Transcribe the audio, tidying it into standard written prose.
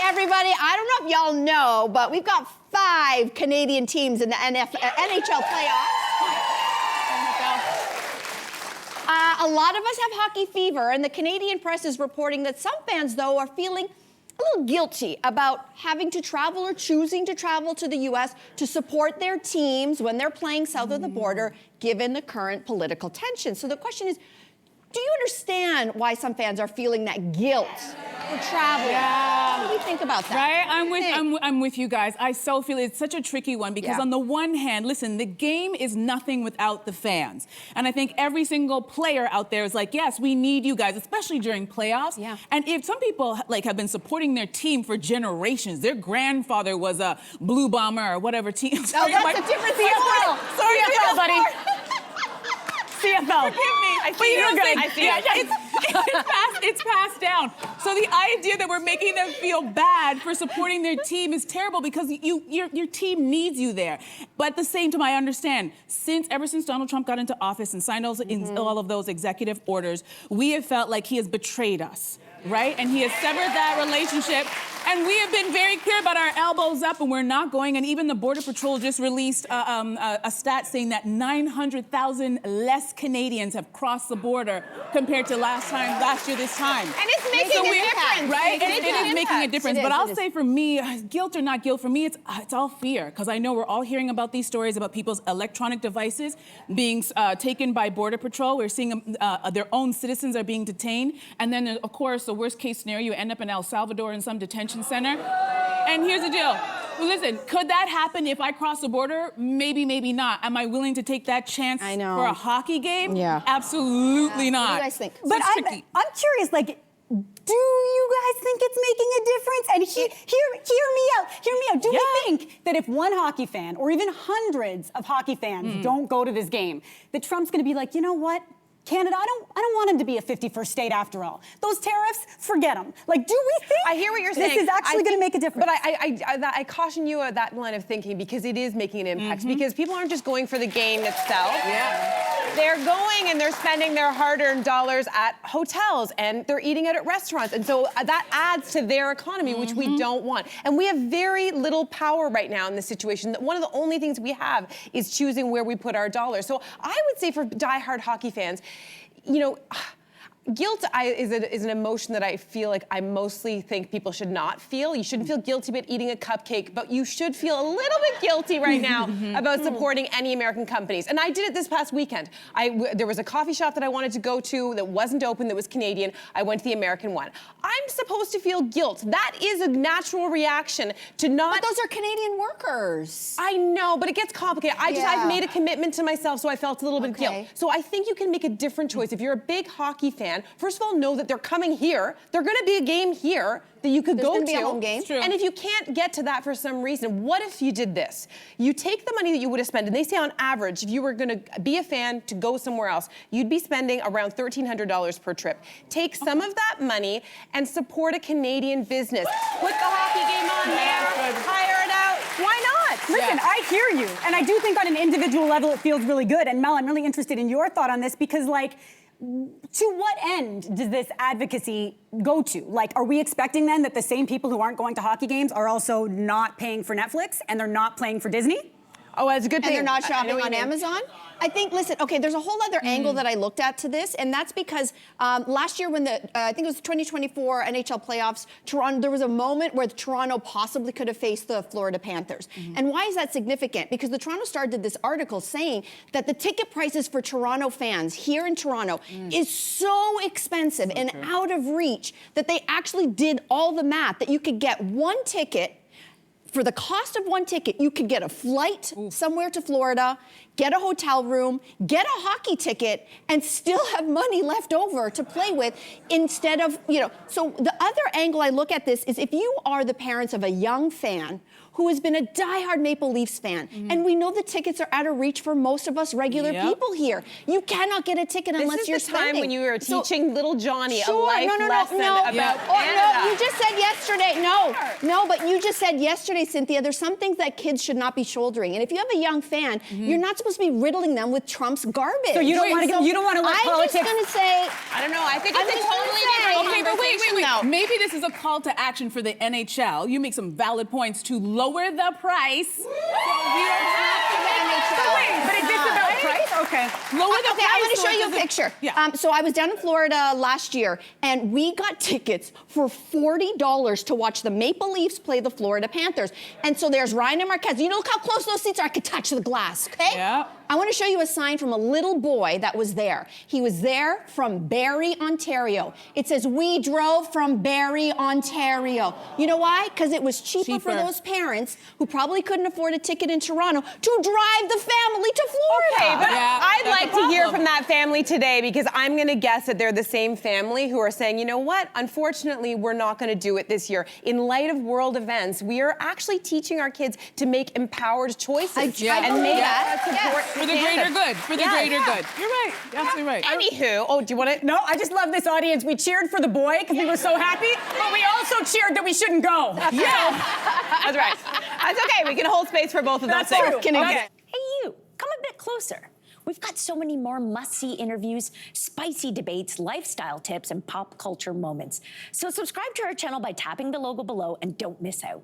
everybody. I don't know if y'all know, but we've got 5 Canadian teams in the NHL playoffs. A lot of us have hockey fever, and the Canadian press is reporting that some fans, though, are feeling a little guilty about having to travel or choosing to travel to the U.S. to support their teams when they're playing south of the border, given the current political tension. So the question is, do you understand why some fans are feeling that guilt for traveling? Yeah. What do we think about that? Right? I'm with you guys. I so feel it's such a tricky one because on the one hand, listen, the game is nothing without the fans. And I think every single player out there is like, yes, we need you guys, especially during playoffs. Yeah. And if some people have been supporting their team for generations, their grandfather was a Blue Bomber or whatever team. Oh, that's a different CFL. Sorry, CFL, buddy. CFL. Forgive me. I see you're good. I see it. It's passed down. So the idea that we're making them feel bad for supporting their team is terrible because your team needs you there. But at the same time, I understand, ever since Donald Trump got into office and signed all of those executive orders, we have felt like he has betrayed us, right? And he has severed that relationship. And we have been very clear about our elbows up and we're not going. And even the Border Patrol just released a stat saying that 900,000 less Canadians have crossed the border compared to last year this time. And it's making a difference. Right? It is making a difference. But I'll say for me, guilt or not guilt, for me, it's all fear. Because I know we're all hearing about these stories about people's electronic devices being taken by Border Patrol. We're seeing their own citizens are being detained. And then, of course, the worst case scenario, you end up in El Salvador in some detention center. And here's the deal. Listen, could that happen if I cross the border? Maybe, maybe not. Am I willing to take that chance for a hockey game? Yeah. Absolutely not. What do you guys think? But I'm curious, like, do you guys think it's making a difference? And hear me out. Do we think that if one hockey fan or even hundreds of hockey fans don't go to this game, that Trump's going to be like, you know what? Canada, I don't want him to be a 51st state after all. Those tariffs, forget them. Like, do we think I hear what you're saying. This is actually going to make a difference? But I caution you at that line of thinking because it is making an impact. Because people aren't just going for the game itself. Yeah. They're going and they're spending their hard-earned dollars at hotels and they're eating out at restaurants. And so that adds to their economy, which we don't want. And we have very little power right now in this situation. One of the only things we have is choosing where we put our dollars. So I would say for diehard hockey fans, you know, guilt is an emotion that I feel like I mostly think people should not feel. You shouldn't feel guilty about eating a cupcake, but you should feel a little bit guilty right now about supporting any American companies. And I did it this past weekend. There was a coffee shop that I wanted to go to that wasn't open, that was Canadian. I went to the American one. I'm supposed to feel guilt. That is a natural reaction to not... But those are Canadian workers. I know, but it gets complicated. I've made a commitment to myself, so I felt a little bit of guilt. So I think you can make a different choice. If you're a big hockey fan, first of all, know that they're coming here. There's going to be a game here that you could go to. Be a home game. And if you can't get to that for some reason, what if you did this? You take the money that you would have spent, and they say on average, if you were going to be a fan to go somewhere else, you'd be spending around $1,300 per trip. Take some of that money and support a Canadian business. Put the hockey game on there, hire it out. Why not? Listen, I hear you. And I do think on an individual level, it feels really good. And Mel, I'm really interested in your thought on this because, like, to what end does this advocacy go to? Like, are we expecting then that the same people who aren't going to hockey games are also not paying for Netflix and they're not playing for Disney? Oh, that's a good thing. And they're not shopping on Amazon? I think, listen, okay, there's a whole other angle that I looked at to this, and that's because last year when I think it was 2024 NHL playoffs, Toronto, there was a moment where Toronto possibly could have faced the Florida Panthers. And why is that significant? Because the Toronto Star did this article saying that the ticket prices for Toronto fans here in Toronto is so expensive and out of reach that they actually did all the math that you could get one ticket. For the cost of one ticket, you could get a flight somewhere to Florida, get a hotel room, get a hockey ticket, and still have money left over to play with instead of, you know. So the other angle I look at this is if you are the parents of a young fan who has been a diehard Maple Leafs fan, and we know the tickets are out of reach for most of us regular people here. You cannot get a ticket unless you're spending. This is the time when you were teaching little Johnny a life lesson about Canada. No, you just said yesterday, but you just said yesterday, Cynthia, there's some things that kids should not be shouldering. And if you have a young fan, you're not supposed supposed to be riddling them with Trump's garbage. So you don't want to. You don't want to let I'm politics. just gonna say. I don't know. I think it's I'm a just gonna totally say- different Okay, but wait. conversation, though. Maybe this is a call to action for the NHL. You make some valid points to lower the price. So we don't have to But is this about price? Okay. lower the Okay, price. I want to so show it you a doesn't- picture. Yeah. So I was down in Florida last year, and we got tickets for $40 to watch the Maple Leafs play the Florida Panthers. And so there's Ryan and Marquez. You know, look how close those seats are. I could touch the glass. Okay. Yeah. I want to show you a sign from a little boy that was there. He was there from Barrie, Ontario. It says, "We drove from Barrie, Ontario." You know why? Because it was cheaper for those parents who probably couldn't afford a ticket in Toronto to drive the family to Florida. Okay, but Yeah, I'd that's like a to hear problem. from that family today because I'm going to guess that they're the same family who are saying, you know what? Unfortunately, we're not going to do it this year. In light of world events, we are actually teaching our kids to make empowered choices I and believe make that. support For the greater good. For the greater good. You're right. Absolutely right. Anywho, oh, do you want to? No, I just love this audience. We cheered for the boy because we were so happy, but we also cheered that we shouldn't go. Yeah, that's right. That's okay. We can hold space for both of those That's things. true. Can I- Okay. Hey, you, come a bit closer. We've got so many more must-see interviews, spicy debates, lifestyle tips, and pop culture moments. So subscribe to our channel by tapping the logo below and don't miss out.